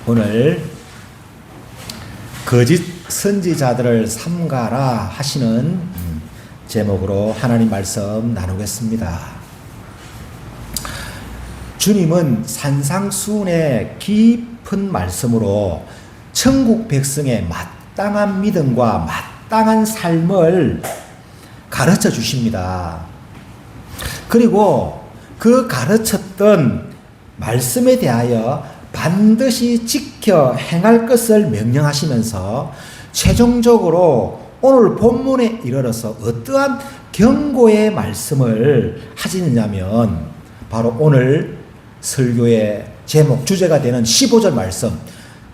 오늘 거짓 선지자들을 삼가라 하시는 제목으로 하나님 말씀 나누겠습니다. 주님은 산상수훈의 깊은 말씀으로 천국 백성의 마땅한 믿음과 마땅한 삶을 가르쳐 주십니다. 그리고 그 가르쳤던 말씀에 대하여 반드시 지켜 행할 것을 명령하시면서 최종적으로 오늘 본문에 이르러서 어떠한 경고의 말씀을 하시느냐면 바로 오늘 설교의 제목 주제가 되는 15절 말씀,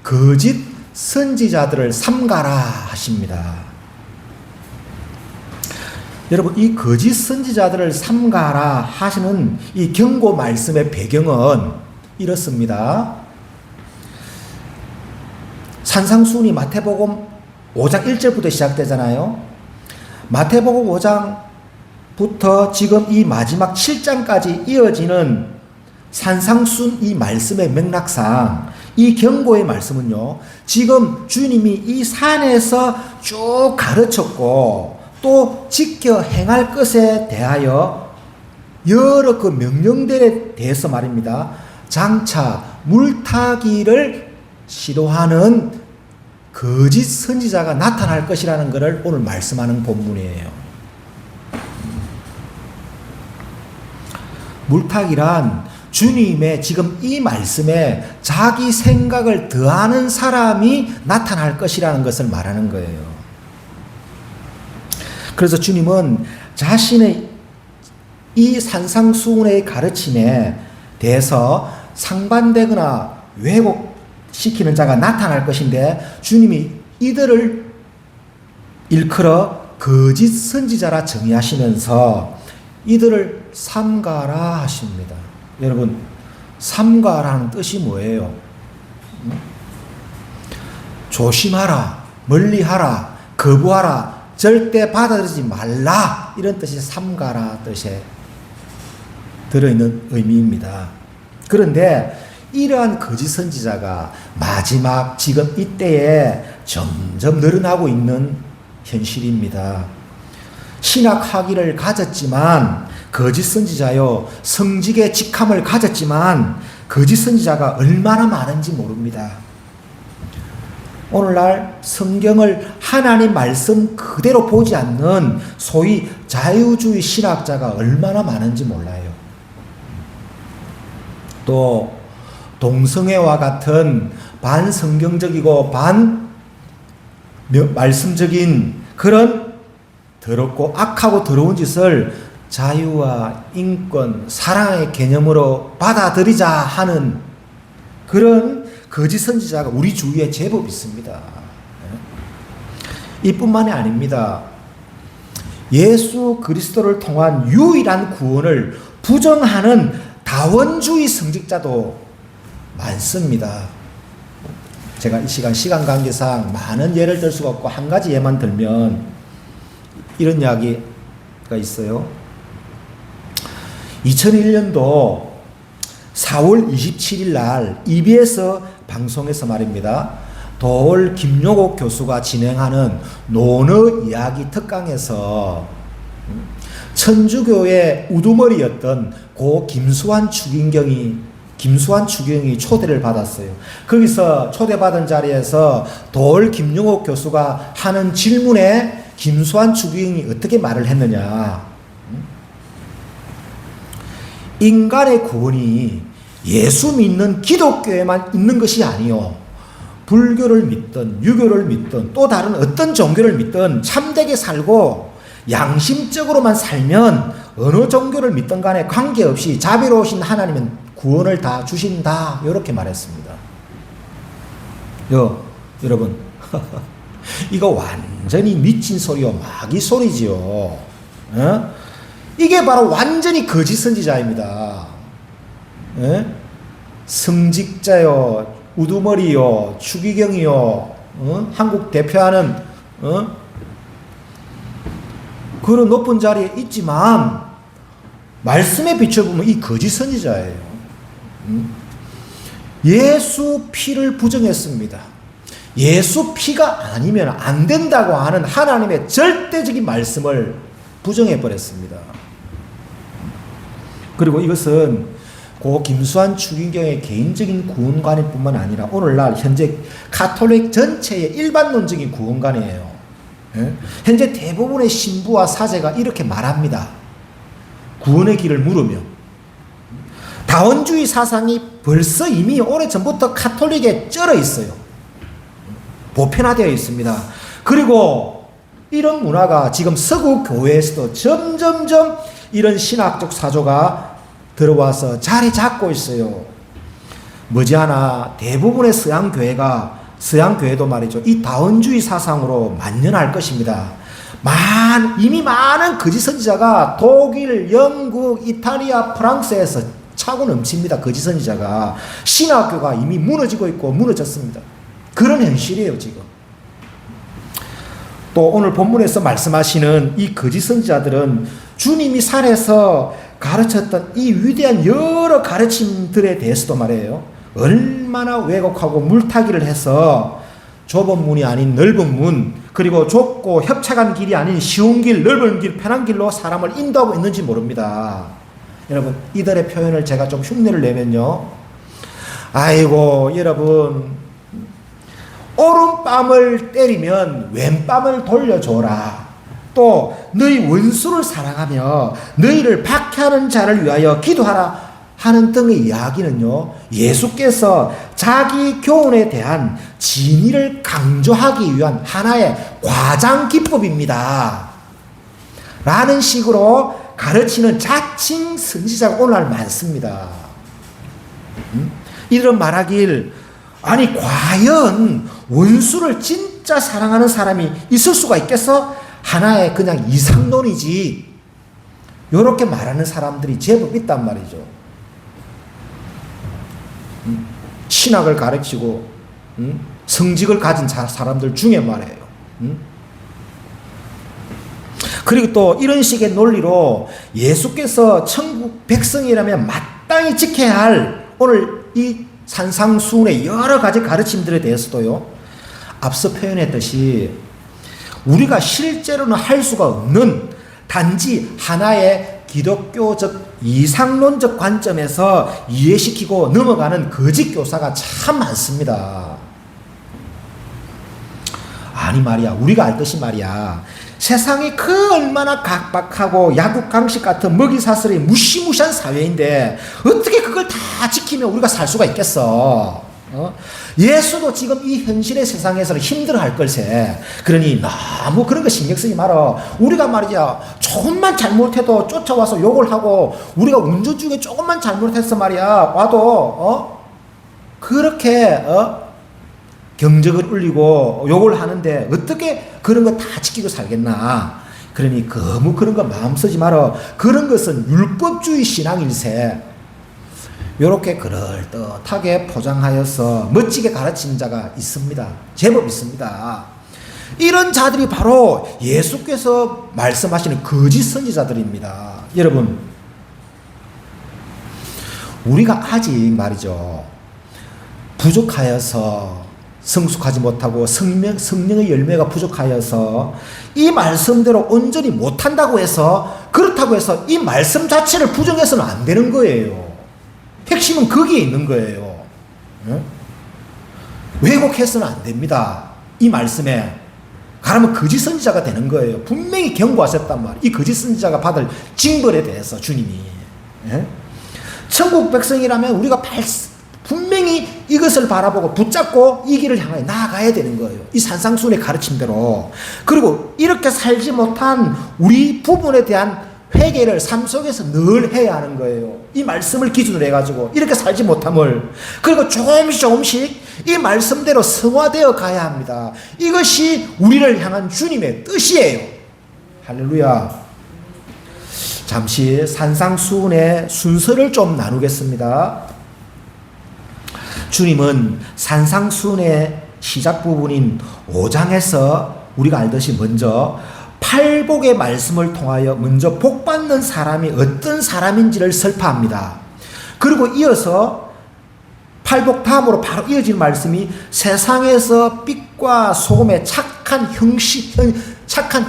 거짓 선지자들을 삼가라 하십니다. 여러분, 이 거짓 선지자들을 삼가라 하시는 이 경고 말씀의 배경은 이렇습니다. 산상수훈이 마태복음 5장 1절부터 시작되잖아요. 마태복음 5장부터 지금 이 마지막 7장까지 이어지는 산상수훈 이 말씀의 맥락상 이 경고의 말씀은요, 지금 주님이 이 산에서 쭉 가르쳤고 또 지켜 행할 것에 대하여 여러 그 명령들에 대해서 말입니다. 장차 물타기를 시도하는 거짓 선지자가 나타날 것이라는 것을 오늘 말씀하는 본문이에요. 물타기란 주님의 지금 이 말씀에 자기 생각을 더하는 사람이 나타날 것이라는 것을 말하는 거예요. 그래서 주님은 자신의 이 산상수훈의 가르침에 대해서 상반되거나 왜곡시키는 자가 나타날 것인데 주님이 이들을 일컬어 거짓 선지자라 정의하시면서 이들을 삼가라 하십니다. 여러분, 삼가라는 뜻이 뭐예요? 조심하라, 멀리하라, 거부하라, 절대 받아들이지 말라, 이런 뜻이 삼가라 뜻에 들어있는 의미입니다. 그런데 이러한 거짓 선지자가 마지막 지금 이때에 점점 늘어나고 있는 현실입니다. 신학 학위를 가졌지만 거짓 선지자요, 성직의 직함을 가졌지만 거짓 선지자가 얼마나 많은지 모릅니다. 오늘날 성경을 하나님 말씀 그대로 보지 않는 소위 자유주의 신학자가 얼마나 많은지 몰라요. 또 동성애와 같은 반성경적이고 반말씀적인 그런 더럽고 악하고 더러운 짓을 자유와 인권, 사랑의 개념으로 받아들이자 하는 그런 거짓 선지자가 우리 주위에 제법 있습니다. 이뿐만이 아닙니다. 예수 그리스도를 통한 유일한 구원을 부정하는 다원주의 성직자도 많습니다. 제가 이 시간 관계상 많은 예를 들 수가 없고 한 가지 예만 들면 이런 이야기가 있어요. 2001년도 4월 27일 날 EBS 방송에서 말입니다. 도올 김용옥 교수가 진행하는 노너 이야기 특강에서 천주교의 우두머리였던 고 김수환 추기경이 초대를 받았어요. 거기서 초대받은 자리에서 도올 김용옥 교수가 하는 질문에 김수환 추기경이 어떻게 말을 했느냐. 인간의 구원이 예수 믿는 기독교에만 있는 것이 아니요, 불교를 믿든 유교를 믿든 또 다른 어떤 종교를 믿든 참되게 살고 양심적으로만 살면 어느 종교를 믿든 간에 관계없이 자비로우신 하나님은 구원을 다 주신다, 이렇게 말했습니다. 여러분 이거 완전히 미친 소리요, 마귀 소리지요. 이게 바로 완전히 거짓 선지자입니다. 성직자요, 우두머리요, 추기경이요, 한국 대표하는 그런 높은 자리에 있지만 말씀에 비춰보면 이 거짓 선지자예요. 예수 피를 부정했습니다. 예수 피가 아니면 안 된다고 하는 하나님의 절대적인 말씀을 부정해버렸습니다. 그리고 이것은 고 김수환 추기경의 개인적인 구원관일 뿐만 아니라 오늘날 현재 가톨릭 전체의 일반론적인 구원관이에요. 현재 대부분의 신부와 사제가 이렇게 말합니다. 구원의 길을 물으며. 다원주의 사상이 벌써 이미 오래전부터 가톨릭에 쩔어 있어요. 보편화되어 있습니다. 그리고 이런 문화가 지금 서구 교회에서도 점점점 이런 신학적 사조가 들어와서 자리 잡고 있어요. 머지않아 대부분의 서양교회도 말이죠. 이 다원주의 사상으로 만연할 것입니다. 이미 많은 거짓 선지자가 독일, 영국, 이탈리아, 프랑스에서 차고 넘칩니다. 거짓 선지자가. 신학교가 이미 무너지고 있고 무너졌습니다. 그런 현실이에요, 지금. 또 오늘 본문에서 말씀하시는 이 거짓 선지자들은 주님이 살에서 가르쳤던 이 위대한 여러 가르침들에 대해서도 말이에요. 얼마나 왜곡하고 물타기를 해서 좁은 문이 아닌 넓은 문, 그리고 좁고 협착한 길이 아닌 쉬운 길, 넓은 길, 편한 길로 사람을 인도하고 있는지 모릅니다. 여러분, 이들의 표현을 제가 좀 흉내를 내면요. 아이고, 여러분, 오른뺨을 때리면 왼뺨을 돌려줘라. 또 너희 원수를 사랑하며 너희를 박해하는 자를 위하여 기도하라 하는 등의 이야기는요, 예수께서 자기 교훈에 대한 진리를 강조하기 위한 하나의 과장 기법입니다 라는 식으로 가르치는 자칭 선지자가 오늘날 많습니다. 이들은 말하길, 아니 과연 원수를 진짜 사랑하는 사람이 있을 수가 있겠어? 하나의 그냥 이상론이지. 이렇게 말하는 사람들이 제법 있단 말이죠. 신학을 가르치고 성직을 가진 사람들 중에 말이에요. 그리고 또 이런 식의 논리로 예수께서 천국 백성이라면 마땅히 지켜야 할 오늘 이 산상수훈의 여러 가지 가르침들에 대해서도요, 앞서 표현했듯이 우리가 실제로는 할 수가 없는 단지 하나의 기독교적 이상론적 관점에서 이해시키고 넘어가는 거짓 교사가 참 많습니다. 아니 말이야, 우리가 알듯이 말이야, 세상이 그 얼마나 각박하고 야국강식 같은 먹이사슬의 무시무시한 사회인데 어떻게 그걸 다 지키며 우리가 살 수가 있겠어? 예수도 지금 이 현실의 세상에서는 힘들어할 걸세. 그러니 너무 그런 거 신경 쓰지 말어. 우리가 말이야, 조금만 잘못해도 쫓아와서 욕을 하고, 우리가 운전 중에 조금만 잘못해서 말이야 와도 그렇게 경적을 울리고 욕을 하는데 어떻게 그런 거 다 지키고 살겠나. 그러니 너무 그런 거 마음 쓰지 말어. 그런 것은 율법주의 신앙일세. 요렇게 그럴듯하게 포장하여서 멋지게 가르치는 자가 있습니다. 제법 있습니다. 이런 자들이 바로 예수께서 말씀하시는 거짓 선지자들입니다. 여러분, 우리가 아직 말이죠, 부족하여서 성숙하지 못하고 성령의 열매가 부족하여서 이 말씀대로 온전히 못한다고 해서, 그렇다고 해서 이 말씀 자체를 부정해서는 안 되는 거예요. 핵심은 거기에 있는 거예요. 왜곡해서는 안 됩니다. 이 말씀에 가라면 거짓 선지자가 되는 거예요. 분명히 경고하셨단 말이에요. 이 거짓 선지자가 받을 징벌에 대해서 주님이. 천국 백성이라면 우리가 분명히 이것을 바라보고 붙잡고 이 길을 향해 나아가야 되는 거예요. 이 산상수훈의 가르침대로. 그리고 이렇게 살지 못한 우리 부분에 대한 회개를 삶 속에서 늘 해야 하는 거예요. 이 말씀을 기준으로 해가지고 이렇게 살지 못함을. 그리고 조금씩 이 말씀대로 성화되어 가야 합니다. 이것이 우리를 향한 주님의 뜻이에요. 할렐루야. 잠시 산상수훈의 순서를 좀 나누겠습니다. 주님은 산상수훈의 시작 부분인 5장에서 우리가 알듯이 먼저 팔복의 말씀을 통하여 먼저 복받는 사람이 어떤 사람인지를 설파합니다. 그리고 이어서 팔복 다음으로 바로 이어지는 말씀이 세상에서 빛과 소금의 착한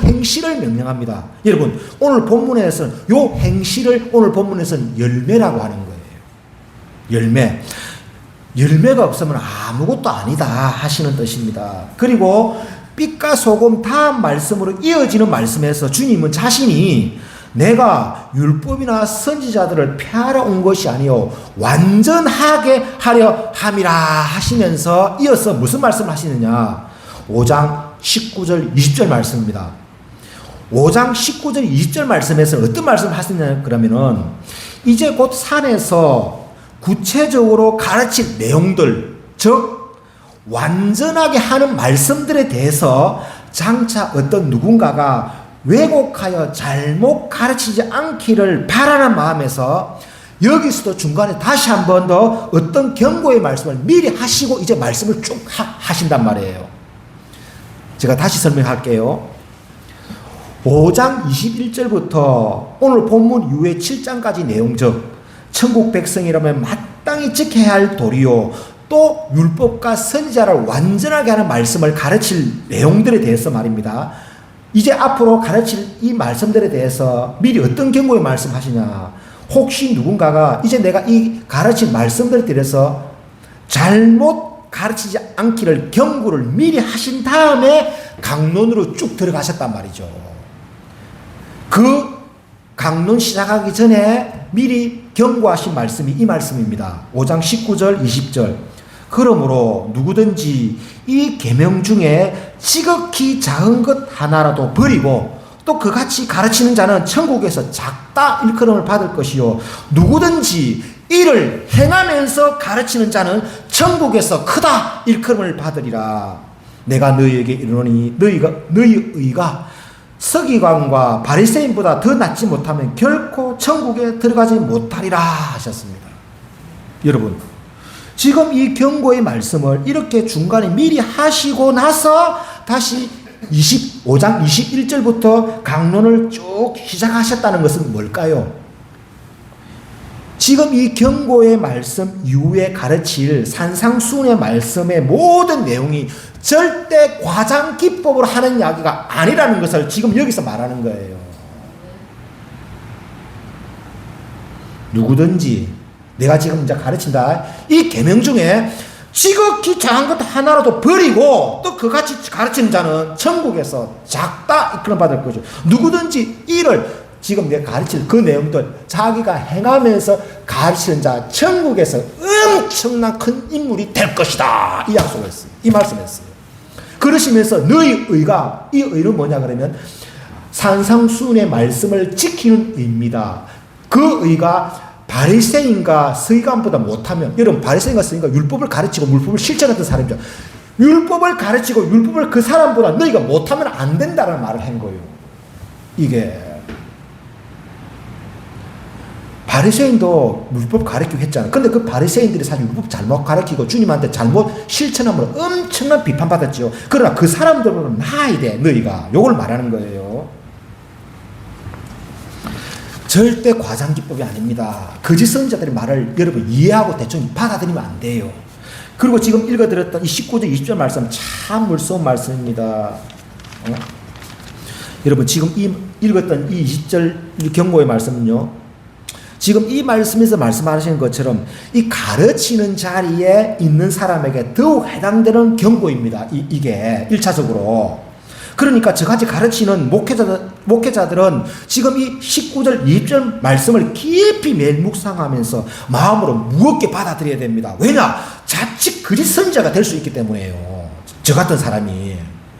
행실을 명령합니다. 여러분, 오늘 본문에서는 요 행실을 오늘 본문에서는 열매라고 하는 거예요. 열매. 열매가 없으면 아무것도 아니다 하시는 뜻입니다. 그리고 빛과 소금 다음 말씀으로 이어지는 말씀에서 주님은 자신이 내가 율법이나 선지자들을 폐하러 온 것이 아니요 완전하게 하려 함이라 하시면서 이어서 무슨 말씀을 하시느냐, 5장 19절 20절 말씀입니다. 5장 19절 20절 말씀에서 어떤 말씀을 하시느냐 그러면은 이제 곧 산에서 구체적으로 가르칠 내용들, 즉 완전하게 하는 말씀들에 대해서 장차 어떤 누군가가 왜곡하여 잘못 가르치지 않기를 바라는 마음에서 여기서도 중간에 다시 한 번 더 어떤 경고의 말씀을 미리 하시고 이제 말씀을 쭉 하신단 말이에요. 제가 다시 설명할게요. 5장 21절부터 오늘 본문 이후의 7장까지 내용, 즉 천국 백성이라면 마땅히 지켜야 할 도리요 또 율법과 선지자를 완전하게 하는 말씀을 가르칠 내용들에 대해서 말입니다. 이제 앞으로 가르칠 이 말씀들에 대해서 미리 어떤 경고의 말씀하시냐, 혹시 누군가가 이제 내가 이 가르칠 말씀들에 대해서 잘못 가르치지 않기를 경고를 미리 하신 다음에 강론으로 쭉 들어가셨단 말이죠. 그 강론 시작하기 전에 미리 경고하신 말씀이 이 말씀입니다. 5장 19절 20절. 그러므로 누구든지 이 계명 중에 지극히 작은 것 하나라도 버리고 또 그같이 가르치는 자는 천국에서 작다 일컬음을 받을 것이요 누구든지 이를 행하면서 가르치는 자는 천국에서 크다 일컬음을 받으리라. 내가 너희에게 이르노니 너희 의가 서기관과 바리새인보다 더 낫지 못하면 결코 천국에 들어가지 못하리라 하셨습니다. 여러분, 지금 이 경고의 말씀을 이렇게 중간에 미리 하시고 나서 다시 25장 21절부터 강론을 쭉 시작하셨다는 것은 뭘까요? 지금 이 경고의 말씀 이후에 가르칠 산상수훈의 말씀의 모든 내용이 절대 과장 기법으로 하는 이야기가 아니라는 것을 지금 여기서 말하는 거예요. 누구든지 내가 지금 이제 가르친다 이 계명 중에 지극히 작은 것 하나라도 버리고 또 그같이 가르치는 자는 천국에서 작다 이끌어 받을 거죠. 누구든지 이를 지금 내가 가르칠 그 내용들 자기가 행하면서 가르치는 자 천국에서 엄청난 큰 인물이 될 것이다 이 약속을 했어요. 이 말씀을 했어요. 그러시면서 너희 의가, 이 의는 뭐냐 그러면 산상수훈의 말씀을 지키는 의입니다. 그 의가 바리새인과 서기관보다 못하면, 여러분 바리새인과 서기관과 율법을 가르치고 율법을 실천했던 사람이죠. 율법을 가르치고 율법을 그 사람보다 너희가 못하면 안 된다는 말을 한 거예요. 이게 바리새인도 율법 가르치고 했잖아요. 근데 그 바리새인들이 사실 율법 잘못 가르치고 주님한테 잘못 실천함으로 엄청난 비판받았죠. 그러나 그 사람들보다 나아야 돼 너희가. 요걸 말하는 거예요. 절대 과장 기법이 아닙니다. 거짓 선지자들의 말을 여러분 이해하고 대충 받아들이면 안 돼요. 그리고 지금 읽어드렸던 이 19절 20절 말씀 참 무서운 말씀입니다. 여러분 지금 읽었던 이 20절 경고의 말씀은요, 지금 이 말씀에서 말씀하시는 것처럼 이 가르치는 자리에 있는 사람에게 더욱 해당되는 경고입니다. 이게 1차적으로. 그러니까 저같이 가르치는 목회자들은 지금 이 19절 20절 말씀을 깊이 매일 묵상하면서 마음으로 무겁게 받아들여야 됩니다. 왜냐? 자칫 거짓 선지자가 될 수 있기 때문에요. 저 같은 사람이.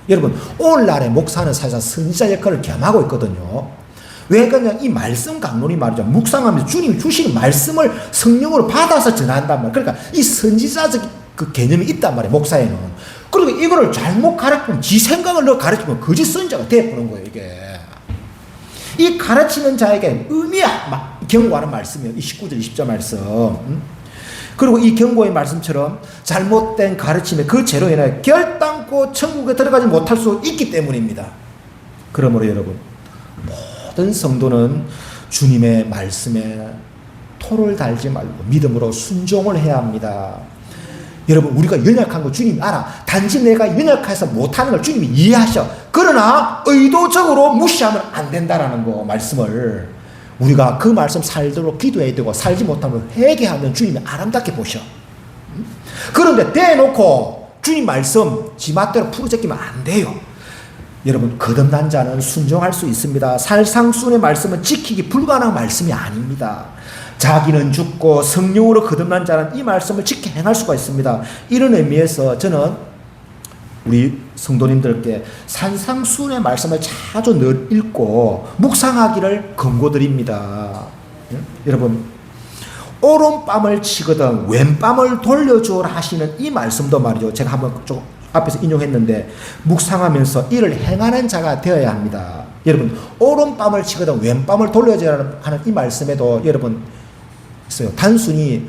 여러분 오늘날의 목사는 사실 선지자 역할을 겸하고 있거든요. 왜 그러냐? 이 말씀 강론이 말이죠. 묵상하면서 주님이 주시는 말씀을 성령으로 받아서 전한단 말이에요. 그러니까 이 선지자적 그 개념이 있단 말이에요. 목사에는. 그리고 이거를 잘못 가르치면 지 생각을 넣어 가르치면 거짓 선지자가 되어버린 거예요. 이게. 이 가르치는 자에게 의미야 경고하는 말씀이에요. 이 19절 20절 말씀. 그리고 이 경고의 말씀처럼 잘못된 가르침에 그 죄로 인하여 결단코 천국에 들어가지 못할 수 있기 때문입니다. 그러므로 여러분 모든 성도는 주님의 말씀에 토를 달지 말고 믿음으로 순종을 해야 합니다. 여러분, 우리가 연약한 거 주님이 알아. 단지 내가 연약해서 못하는 걸 주님이 이해하셔. 그러나 의도적으로 무시하면 안 된다라는 거, 말씀을. 우리가 그 말씀 살도록 기도해야 되고, 살지 못하면 회개하면 주님이 아름답게 보셔. 그런데 대놓고 주님 말씀 지 맛대로 풀어제끼면 안 돼요. 여러분, 거듭난 자는 순종할 수 있습니다. 살상순의 말씀은 지키기 불가능한 말씀이 아닙니다. 자기는 죽고 성령으로 거듭난 자는 이 말씀을 지켜 행할 수가 있습니다. 이런 의미에서 저는 우리 성도님들께 산상순의 말씀을 자주 늘 읽고 묵상하기를 권고드립니다. 여러분, 오른뺨을 치거든 왼뺨을 돌려주어라 하시는 이 말씀도 말이죠. 제가 한번 좀 앞에서 인용했는데, 묵상하면서 이를 행하는 자가 되어야 합니다. 여러분, 오른뺨을 치거든 왼뺨을 돌려주어라 하는 이 말씀에도 여러분 있어요. 단순히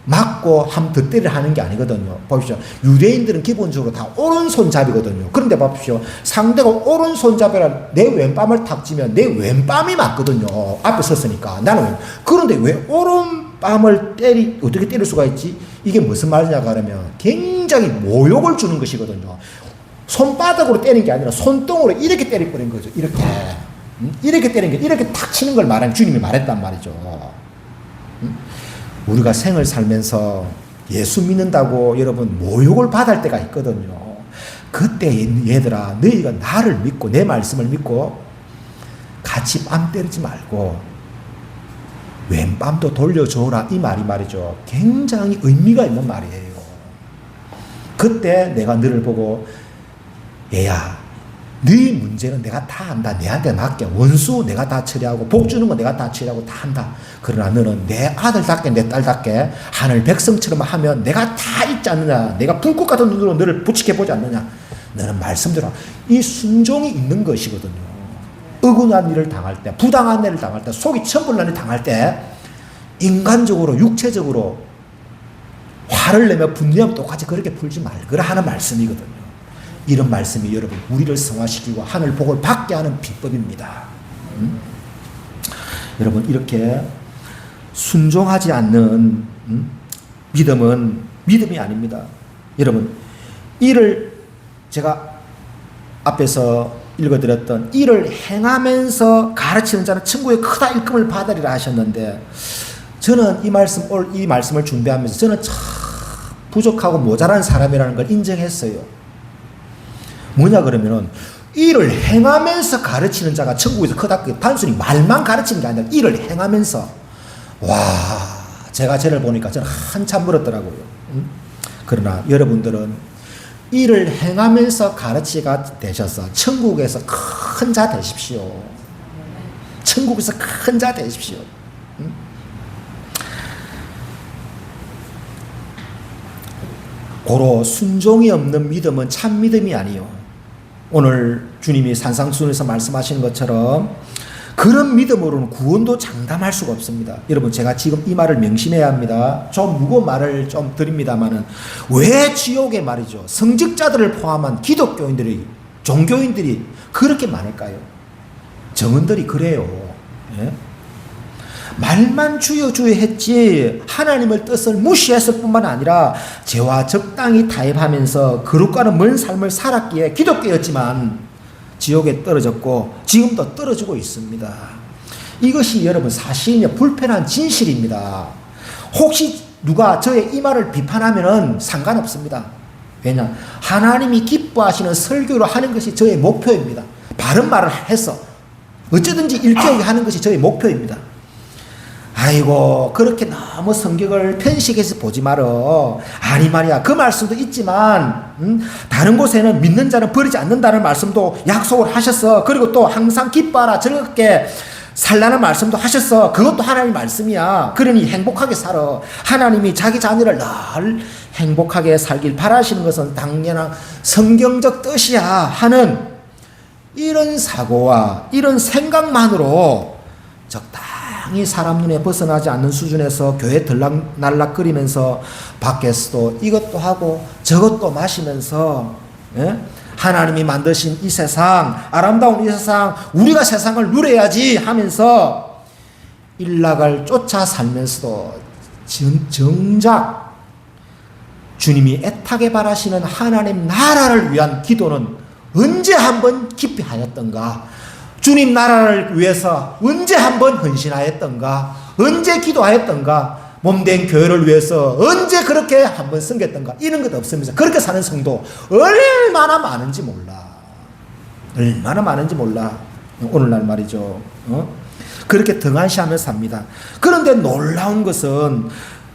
맞고 함 덧대를 하는 게 아니거든요. 보십시오. 유대인들은 기본적으로 다 오른손잡이거든요. 그런데 보십시오. 상대가 오른손잡이라 내 왼뺨을 탁 치면 내 왼뺨이 맞거든요. 앞에 섰으니까. 나는 그런데 왜 오른뺨을 어떻게 때릴 수가 있지? 이게 무슨 말이냐고 하면 굉장히 모욕을 주는 것이거든요. 손바닥으로 때리는 게 아니라 손등으로 이렇게 때려버린 거죠. 이렇게. 이렇게 때리는 게, 이렇게 탁 치는 걸 말하는 주님이 말했단 말이죠. 우리가 생을 살면서 예수 믿는다고 여러분 모욕을 받을 때가 있거든요. 그때 얘들아, 너희가 나를 믿고 내 말씀을 믿고 같이 뺨 때리지 말고 왼뺨도 돌려줘라, 이 말이 말이죠. 굉장히 의미가 있는 말이에요. 그때 내가 너를 보고, 얘야, 네 문제는 내가 다 안다. 내한테 맡겨. 원수 내가 다 처리하고, 복 주는 거 내가 다 처리하고 다 한다. 그러나 너는 내 아들답게 내 딸답게 하늘 백성처럼 하면 내가 다 있지 않느냐. 내가 불꽃 같은 눈으로 너를 부축해보지 않느냐. 너는 말씀대로. 이 순종이 있는 것이거든요. 억울한 일을 당할 때, 부당한 일을 당할 때, 속이 천불난을 당할 때 인간적으로 육체적으로 화를 내며 분노하면 똑같이 그렇게 풀지 말거라 하는 말씀이거든요. 이런 말씀이 여러분 우리를 성화시키고 하늘 복을 받게 하는 비법입니다. 여러분, 이렇게 순종하지 않는 믿음은 믿음이 아닙니다. 여러분, 이를 제가 앞에서 읽어드렸던 이를 행하면서 가르치는 자는 천국에 크다 일금을 받으리라 하셨는데, 저는 이 말씀을 준비하면서 저는 참 부족하고 모자란 사람이라는 걸 인정했어요. 뭐냐 그러면은, 일을 행하면서 가르치는 자가 천국에서 크다. 단순히 말만 가르치는 게 아니라 일을 행하면서. 와, 제가 쟤를 보니까 저는 한참 멀었더라고요. 그러나 여러분들은 일을 행하면서 가르치가 되셔서 천국에서 큰 자 되십시오. 천국에서 큰 자 되십시오. 고로 순종이 없는 믿음은 참 믿음이 아니요. 오늘 주님이 산상순에서 말씀하시는 것처럼 그런 믿음으로는 구원도 장담할 수가 없습니다. 여러분, 제가 지금 이 말을 명심해야 합니다. 좀 무거운 말을 좀 드립니다만은, 왜 지옥에 말이죠, 성직자들을 포함한 기독교인들이, 종교인들이 그렇게 많을까요? 정언들이 그래요. 예? 말만 주여 주여 했지 하나님의 뜻을 무시했을 뿐만 아니라 죄와 적당히 타협하면서 거룩과는 먼 삶을 살았기에 기독교였지만 지옥에 떨어졌고 지금도 떨어지고 있습니다. 이것이 여러분 사실이며 불편한 진실입니다. 혹시 누가 저의 이 말을 비판하면은 상관없습니다. 왜냐? 하나님이 기뻐하시는 설교를 하는 것이 저의 목표입니다. 바른 말을 해서 어쩌든지 일깨우게 하는 것이 저의 목표입니다. 아이고, 그렇게 너무 성경을 편식해서 보지 말어. 아니 말이야, 그 말씀도 있지만 다른 곳에는 믿는 자는 버리지 않는다는 말씀도 약속을 하셨어. 그리고 또 항상 기뻐하라, 즐겁게 살라는 말씀도 하셨어. 그것도 하나님 말씀이야. 그러니 행복하게 살아. 하나님이 자기 자녀를 늘 행복하게 살길 바라시는 것은 당연한 성경적 뜻이야 하는 이런 사고와 이런 생각만으로 적당히 사람 눈에 벗어나지 않는 수준에서 교회 들락날락거리면서 밖에서도 이것도 하고 저것도 마시면서, 예? 하나님이 만드신 이 세상, 아름다운 이 세상, 우리가 세상을 누려야지 하면서 일락을 쫓아 살면서도 정작 주님이 애타게 바라시는 하나님 나라를 위한 기도는 언제 한번 깊이 하였던가? 주님 나라를 위해서 언제 한번 헌신하였던가? 언제 기도하였던가? 몸된 교회를 위해서 언제 그렇게 한번 섬겼던가? 이런 것 없으면서 그렇게 사는 성도 얼마나 많은지 몰라. 얼마나 많은지 몰라. 오늘날 말이죠. 그렇게 등한시하며 삽니다. 그런데 놀라운 것은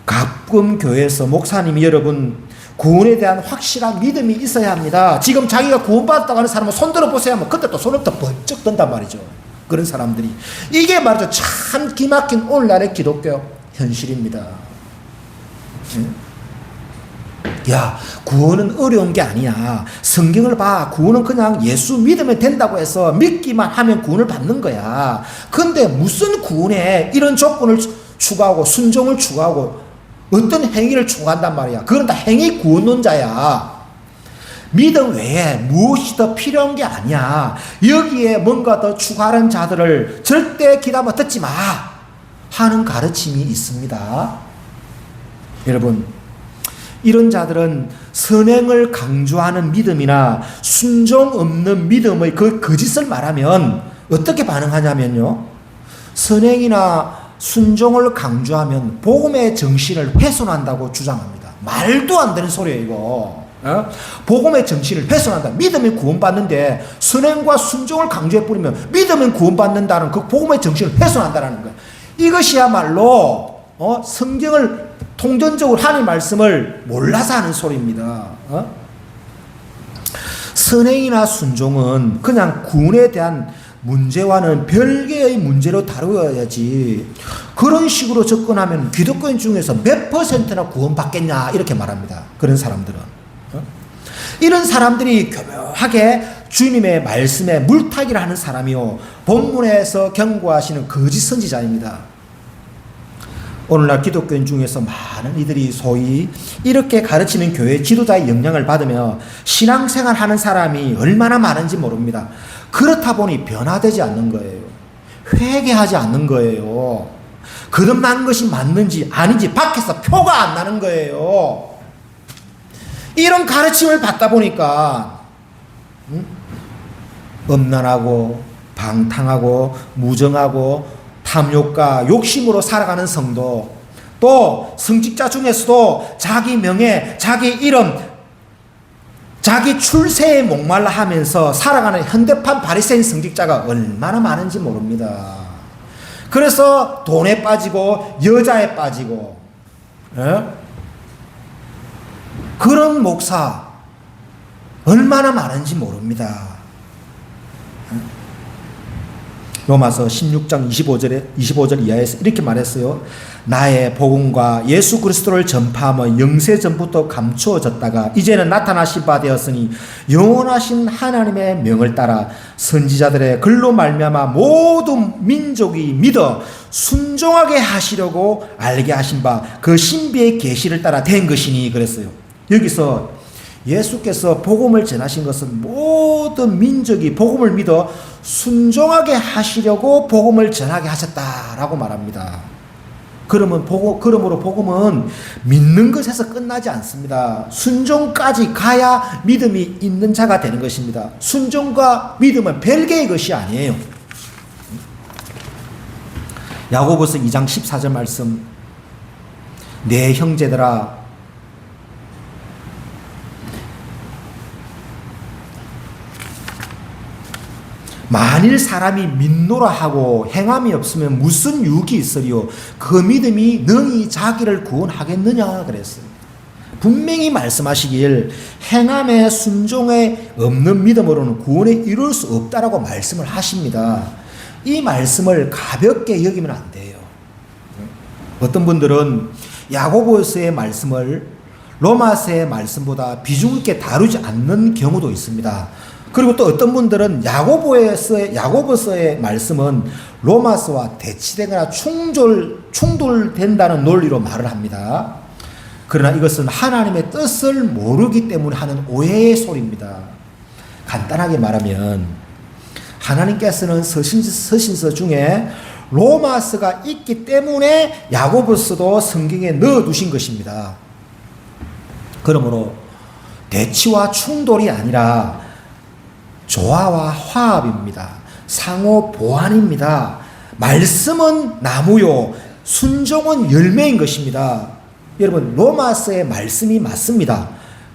가끔 교회에서 목사님이 여러분 구원에 대한 확실한 믿음이 있어야 합니다. 지금 자기가 구원받았다고 하는 사람은 손들어 보세요 하면 그때 또 손을 또 번쩍 든단 말이죠. 그런 사람들이. 이게 말이죠. 참 기막힌 오늘날의 기독교 현실입니다. 야, 구원은 어려운 게 아니야. 성경을 봐. 구원은 그냥 예수 믿으면 된다고 해서 믿기만 하면 구원을 받는 거야. 근데 무슨 구원에 이런 조건을 추구하고 순종을 추구하고 어떤 행위를 추구한단 말이야. 그건 다 행위 구원론자야. 믿음 외에 무엇이 더 필요한 게 아니야. 여기에 뭔가 더 추가하는 자들을 절대 귀담아 듣지 마 하는 가르침이 있습니다. 여러분, 이런 자들은 선행을 강조하는 믿음이나 순종 없는 믿음의 그 거짓을 말하면 어떻게 반응하냐면요, 선행이나 순종을 강조하면 복음의 정신을 훼손한다고 주장합니다. 말도 안 되는 소리예요, 이거. 복음의 정신을 훼손한다. 믿으면 구원받는데 선행과 순종을 강조해버리면 믿으면 구원받는다는 그 복음의 정신을 훼손한다는 거예요. 이것이야말로 성경을 통전적으로 하나님의 말씀을 몰라서 하는 소리입니다. 선행이나 순종은 그냥 구원에 대한 문제와는 별개의 문제로 다루어야지 그런 식으로 접근하면 기독교인 중에서 몇 %나 구원받겠냐 이렇게 말합니다. 그런 사람들은. 이런 사람들이 교묘하게 주님의 말씀에 물타기를 하는 사람이요, 본문에서 경고하시는 거짓 선지자입니다. 오늘날 기독교인 중에서 많은 이들이 소위 이렇게 가르치는 교회 지도자의 영향을 받으며 신앙생활 하는 사람이 얼마나 많은지 모릅니다. 그렇다 보니 변화되지 않는 거예요. 회개하지 않는 거예요. 거듭난 것이 맞는지 아닌지 밖에서 표가 안 나는 거예요. 이런 가르침을 받다 보니까 엄난하고 방탕하고 무정하고 탐욕과 욕심으로 살아가는 성도, 또 성직자 중에서도 자기 명예, 자기 이름, 자기 출세에 목말라 하면서 살아가는 현대판 바리새인 성직자가 얼마나 많은지 모릅니다. 그래서 돈에 빠지고 여자에 빠지고 그런 목사 얼마나 많은지 모릅니다. 로마서 16장 25절 이하에서 이렇게 말했어요. 나의 복음과 예수 그리스도를 전파함은 영세 전부터 감추어졌다가 이제는 나타나신 바 되었으니 영원하신 하나님의 명을 따라 선지자들의 글로 말미암아 모든 민족이 믿어 순종하게 하시려고 알게 하신 바 그 신비의 계시를 따라 된 것이니 그랬어요. 여기서 예수께서 복음을 전하신 것은 모든 민족이 복음을 믿어 순종하게 하시려고 복음을 전하게 하셨다라고 말합니다. 그러므로 복음은 믿는 것에서 끝나지 않습니다. 순종까지 가야 믿음이 있는 자가 되는 것입니다. 순종과 믿음은 별개의 것이 아니에요. 야고보서 2장 14절 말씀, 내 형제들아 만일 사람이 믿노라 하고 행함이 없으면 무슨 유익이 있으리요? 그 믿음이 능히 자기를 구원하겠느냐 그랬어요. 분명히 말씀하시길 행함에 순종에 없는 믿음으로는 구원에 이룰 수 없다라고 말씀을 하십니다. 이 말씀을 가볍게 여기면 안 돼요. 어떤 분들은 야고보서의 말씀을 로마서의 말씀보다 비중 있게 다루지 않는 경우도 있습니다. 그리고 또 어떤 분들은 야고보서의 말씀은 로마서와 대치되거나 충돌된다는 논리로 말을 합니다. 그러나 이것은 하나님의 뜻을 모르기 때문에 하는 오해의 소리입니다. 간단하게 말하면 하나님께서는 서신서 중에 로마서가 있기 때문에 야고보서도 성경에 넣어두신 것입니다. 그러므로 대치와 충돌이 아니라 조화와 화합입니다. 상호 보완입니다. 말씀은 나무요, 순종은 열매인 것입니다. 여러분, 로마서의 말씀이 맞습니다.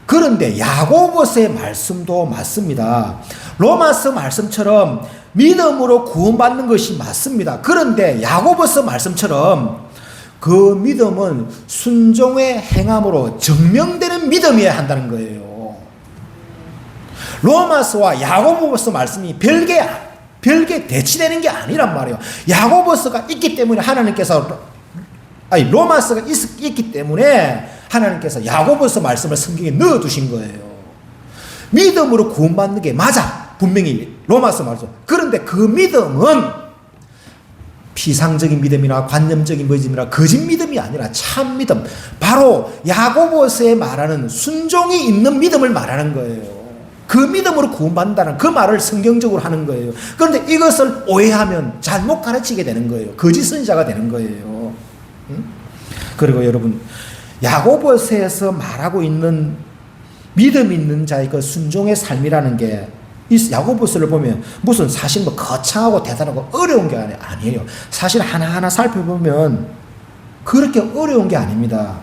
그런데 야고보서의 말씀도 맞습니다. 로마서 말씀처럼 믿음으로 구원받는 것이 맞습니다. 그런데 야고보서 말씀처럼 그 믿음은 순종의 행함으로 증명되는 믿음이어야 한다는 거예요. 로마서와 야고보서 말씀이 별개 대치되는 게 아니란 말이에요. 야고보서가 있기 때문에 로마서가 있기 때문에 하나님께서 야고보서 말씀을 성경에 넣어두신 거예요. 믿음으로 구원받는 게 맞아. 분명히 로마서 말씀. 그런데 그 믿음은 피상적인 믿음이나 관념적인 믿음이나 거짓 믿음이 아니라 참 믿음. 바로 야고보서에 말하는 순종이 있는 믿음을 말하는 거예요. 그 믿음으로 구원받는다는 그 말을 성경적으로 하는 거예요. 그런데 이것을 오해하면 잘못 가르치게 되는 거예요. 거짓 선지자가 되는 거예요. 그리고 여러분, 야고보서에서 말하고 있는 믿음 있는 자의 그 순종의 삶이라는 게 야고보서를 보면 무슨 사실 뭐 거창하고 대단하고 어려운 게 아니에요. 사실 하나하나 살펴보면 그렇게 어려운 게 아닙니다.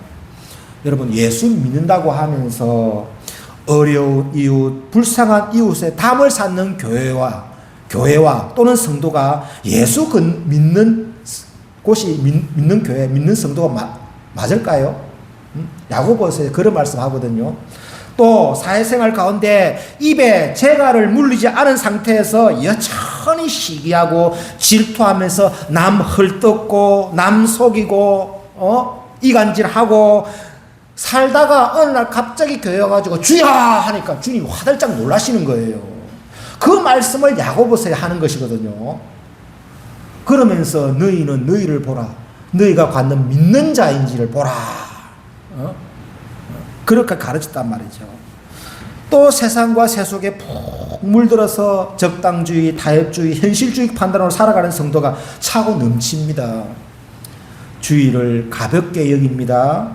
여러분, 예수 믿는다고 하면서 어려운 이웃, 불쌍한 이웃의 담을 쌓는 교회와 또는 성도가 예수 믿는 곳이 믿는 교회, 믿는 성도가 맞을까요? 야고보서에 그런 말씀 하거든요. 또 사회생활 가운데 입에 재갈을 물리지 않은 상태에서 여전히 시기하고 질투하면서 남 헐뜯고 남 속이고 이간질하고 살다가 어느 날 갑자기 교회 와가지고 주야 하니까 주님이 화들짝 놀라시는 거예요. 그 말씀을 야고보서에 하는 것이거든요. 그러면서 너희는 너희를 보라. 너희가 갖는 믿는 자인지를 보라. 그렇게 가르쳤단 말이죠. 또 세상과 세속에 푹 물들어서 적당주의, 타협주의, 현실주의 판단으로 살아가는 성도가 차고 넘칩니다. 주의를 가볍게 여깁니다.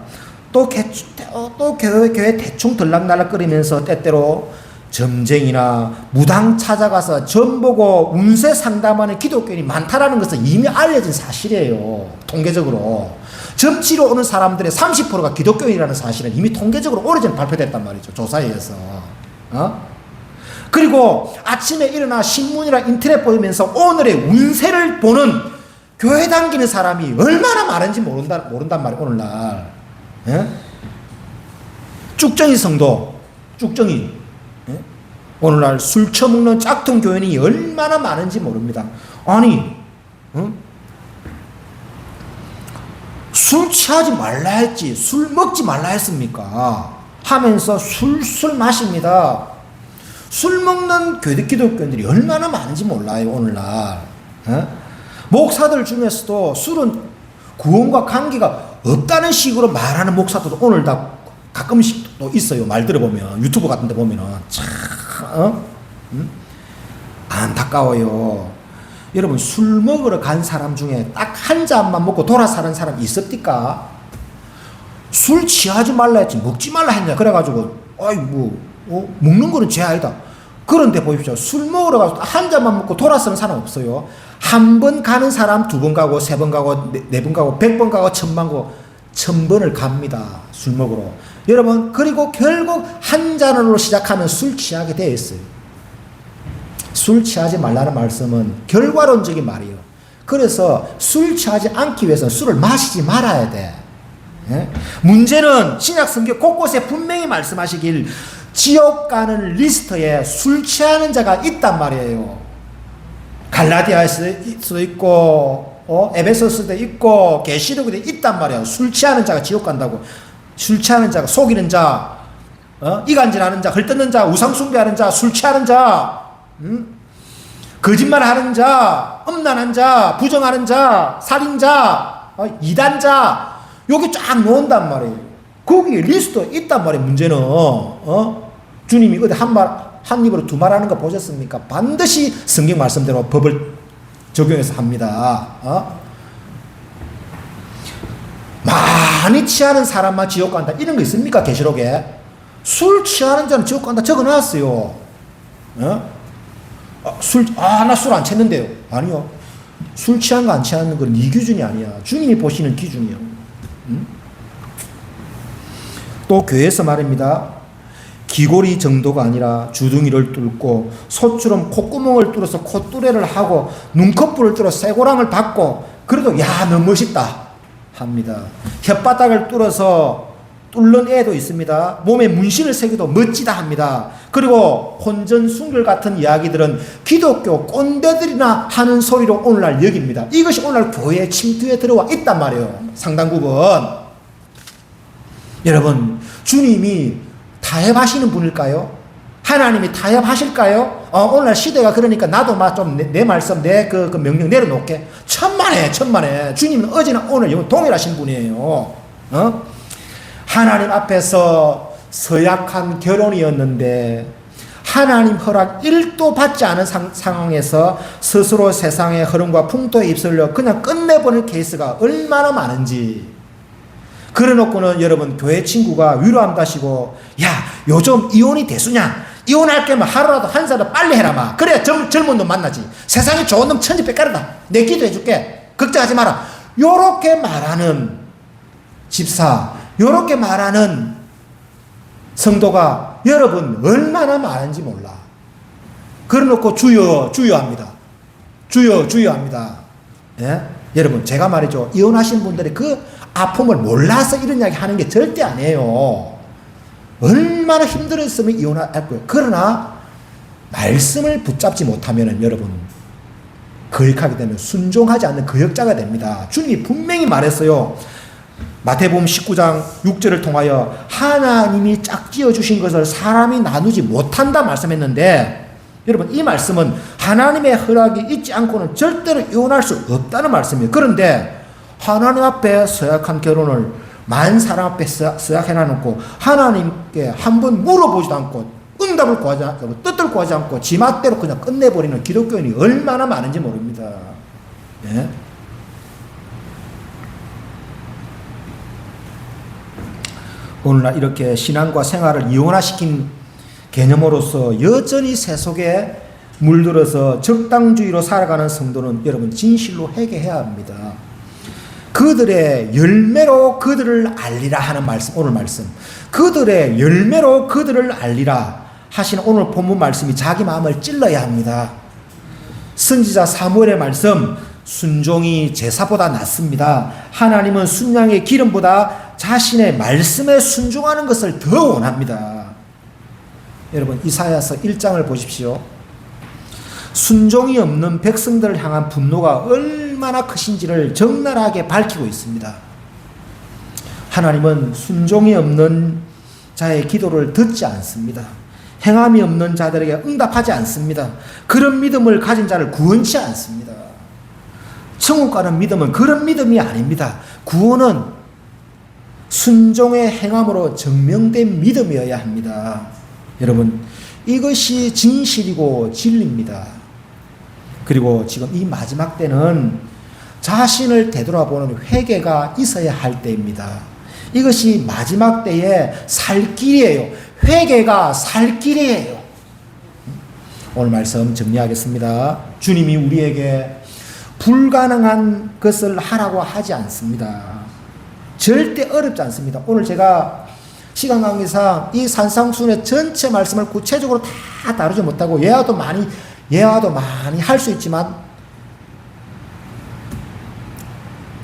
또 교회 대충 들락날락거리면서 때때로 점쟁이나 무당 찾아가서 점 보고 운세 상담하는 기독교인이 많다라는 것은 이미 알려진 사실이에요. 통계적으로. 점치러 오는 사람들의 30%가 기독교인이라는 사실은 이미 통계적으로 오래전에 발표됐단 말이죠. 조사에 의해서. 그리고 아침에 일어나 신문이나 인터넷 보면서 오늘의 운세를 보는 교회 다니는 사람이 얼마나 많은지 모른단 말이에요. 오늘날. 쭉정이 성도, 쭉정이. 오늘날 술 처먹는 짝퉁 교인이 얼마나 많은지 모릅니다. 아니, 술 취하지 말라 했지, 술 먹지 말라 했습니까? 하면서 술술 마십니다. 술 먹는 기독교인들이 얼마나 많은지 몰라요, 오늘날. 목사들 중에서도 술은 구원과 관계가 없다는 식으로 말하는 목사들도 오늘 다 가끔씩 또 있어요. 말 들어보면, 유튜브 같은 데 보면은. 참, 안타까워요. 여러분, 술 먹으러 간 사람 중에 딱 한 잔만 먹고 돌아서는 사람 있었습니까? 술 취하지 말라 했지, 먹지 말라 했냐. 그래가지고, 먹는 거는 죄 아니다. 그런데 보십시오. 술 먹으러 가서 한 잔만 먹고 돌아서는 사람 없어요. 한 번 가는 사람 2번 가고, 3번 가고, 4번 가고, 100번 가고, 1000번 가고, 1000번을 갑니다. 술 먹으러. 여러분, 그리고 결국 한 잔으로 시작하면 술 취하게 되어 있어요. 술 취하지 말라는 말씀은 결과론적인 말이에요. 그래서 술 취하지 않기 위해서 술을 마시지 말아야 돼. 문제는 신약 성경 곳곳에 분명히 말씀하시길 지옥 가는 리스트에 술 취하는 자가 있단 말이에요. 갈라디아에서도 있고 에베소서도 있고 계시록에도 있단 말이에요. 술 취하는 자가 지옥 간다고. 술 취하는 자가 속이는 자, 이간질하는 자, 헐뜯는 자, 우상숭배하는 자, 술 취하는 자, 거짓말하는 자, 음란한 자, 부정하는 자, 살인자, 이단자, 여기 쫙 놓은단 말이에요. 거기에 리스트 있단 말이에요. 문제는 주님이 어디 한 입으로 2말 하는 거 보셨습니까? 반드시 성경 말씀대로 법을 적용해서 합니다. 많이 취하는 사람만 지옥 간다, 이런 거 있습니까? 계시록에? 술 취하는 자는 지옥 간다 적어놨어요. 어? 나 술 안 취했는데요. 아니요. 술 취한 거 안 취하는 건 네 기준이 아니야. 주님이 보시는 기준이요. 응? 또 교회에서 말입니다. 귀골이 정도가 아니라 주둥이를 뚫고 소처럼 콧구멍을 뚫어서 콧뚜레를 하고 눈꺼풀을 뚫어 쇠고랑을 받고 그래도 야, 너무 멋있다 합니다. 혓바닥을 뚫어서 뚫는 애도 있습니다. 몸에 문신을 새기도 멋지다 합니다. 그리고 혼전순결 같은 이야기들은 기독교 꼰대들이나 하는 소리로 오늘날 여깁니다. 이것이 오늘날 교회 침투에 들어와 있단 말이에요. 상당 부분. 여러분, 주님이 타협하시는 분일까요? 하나님이 타협하실까요? 오늘 시대가 그러니까 나도 좀 내 말씀, 내 그 명령 내려놓게. 천만에. 주님은 어제나 오늘 동일하신 분이에요. 하나님 앞에서 서약한 결혼이었는데 하나님 허락 1도 받지 않은 상황에서 스스로 세상의 흐름과 풍토에 입술려 그냥 끝내버리는 케이스가 얼마나 많은지. 그래놓고는 여러분 교회 친구가 위로한다시고 야 요즘 이혼이 대수냐 이혼할 거면 하루라도 한 살도 빨리 해라 마 그래야 젊은 놈 만나지 세상에 좋은 놈 천지백가르다 내 기도해 줄게 걱정하지 마라 요렇게 말하는 집사 요렇게 말하는 성도가 여러분 얼마나 많은지 몰라. 그래놓고 주여 합니다. 주여 합니다. 예? 여러분 제가 말이죠 이혼하신 분들이 그 아픔을 몰라서 이런 이야기 하는 게 절대 아니에요. 얼마나 힘들었으면 이혼할 거예요. 그러나 말씀을 붙잡지 못하면 여러분 거역하게 되면 순종하지 않는 거역자가 됩니다. 주님이 분명히 말했어요. 마태복음 19장 6절을 통하여 하나님이 짝지어 주신 것을 사람이 나누지 못한다 말씀했는데 여러분 이 말씀은 하나님의 허락이 있지 않고는 절대로 이혼할 수 없다는 말씀이에요. 그런데 하나님 앞에 서약한 결혼을 만 사람 앞에 서약해놔놓고 하나님께 한 번 물어보지도 않고 응답을 구하지 않고 뜻을 구하지 않고 지맛대로 그냥 끝내버리는 기독교인이 얼마나 많은지 모릅니다. 예? 오늘날 이렇게 신앙과 생활을 이원화시킨 개념으로서 여전히 세속에 물들어서 적당주의로 살아가는 성도는 여러분 진실로 회개해야 합니다. 그들의 열매로 그들을 알리라 하는 말씀, 오늘 말씀. 그들의 열매로 그들을 알리라 하시는 오늘 본문 말씀이 자기 마음을 찔러야 합니다. 선지자 사무엘의 말씀, 순종이 제사보다 낫습니다. 하나님은 순양의 기름보다 자신의 말씀에 순종하는 것을 더 원합니다. 여러분 이사야서 1장을 보십시오. 순종이 없는 백성들을 향한 분노가 얼마나 크신지를 적나라하게 밝히고 있습니다. 하나님은 순종이 없는 자의 기도를 듣지 않습니다. 행함이 없는 자들에게 응답하지 않습니다. 그런 믿음을 가진 자를 구원치 않습니다. 천국 가는 믿음은 그런 믿음이 아닙니다. 구원은 순종의 행함으로 증명된 믿음이어야 합니다. 여러분 이것이 진실이고 진리입니다. 그리고 지금 이 마지막 때는 자신을 되돌아보는 회개가 있어야 할 때입니다. 이것이 마지막 때의 살 길이에요. 회개가 살 길이에요. 오늘 말씀 정리하겠습니다. 주님이 우리에게 불가능한 것을 하라고 하지 않습니다. 절대 어렵지 않습니다. 오늘 제가 시간 관계상 이 산상순의 전체 말씀을 구체적으로 다 다루지 못하고 예화도 많이 할 수 있지만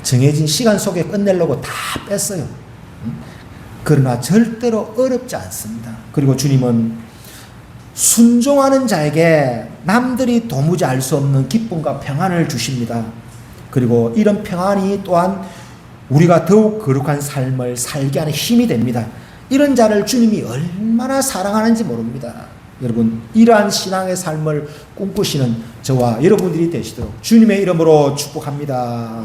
정해진 시간 속에 끝내려고 다 뺐어요. 그러나 절대로 어렵지 않습니다. 그리고 주님은 순종하는 자에게 남들이 도무지 알 수 없는 기쁨과 평안을 주십니다. 그리고 이런 평안이 또한 우리가 더욱 거룩한 삶을 살게 하는 힘이 됩니다. 이런 자를 주님이 얼마나 사랑하는지 모릅니다. 여러분 이러한 신앙의 삶을 꿈꾸시는 저와 여러분들이 되시도록 주님의 이름으로 축복합니다.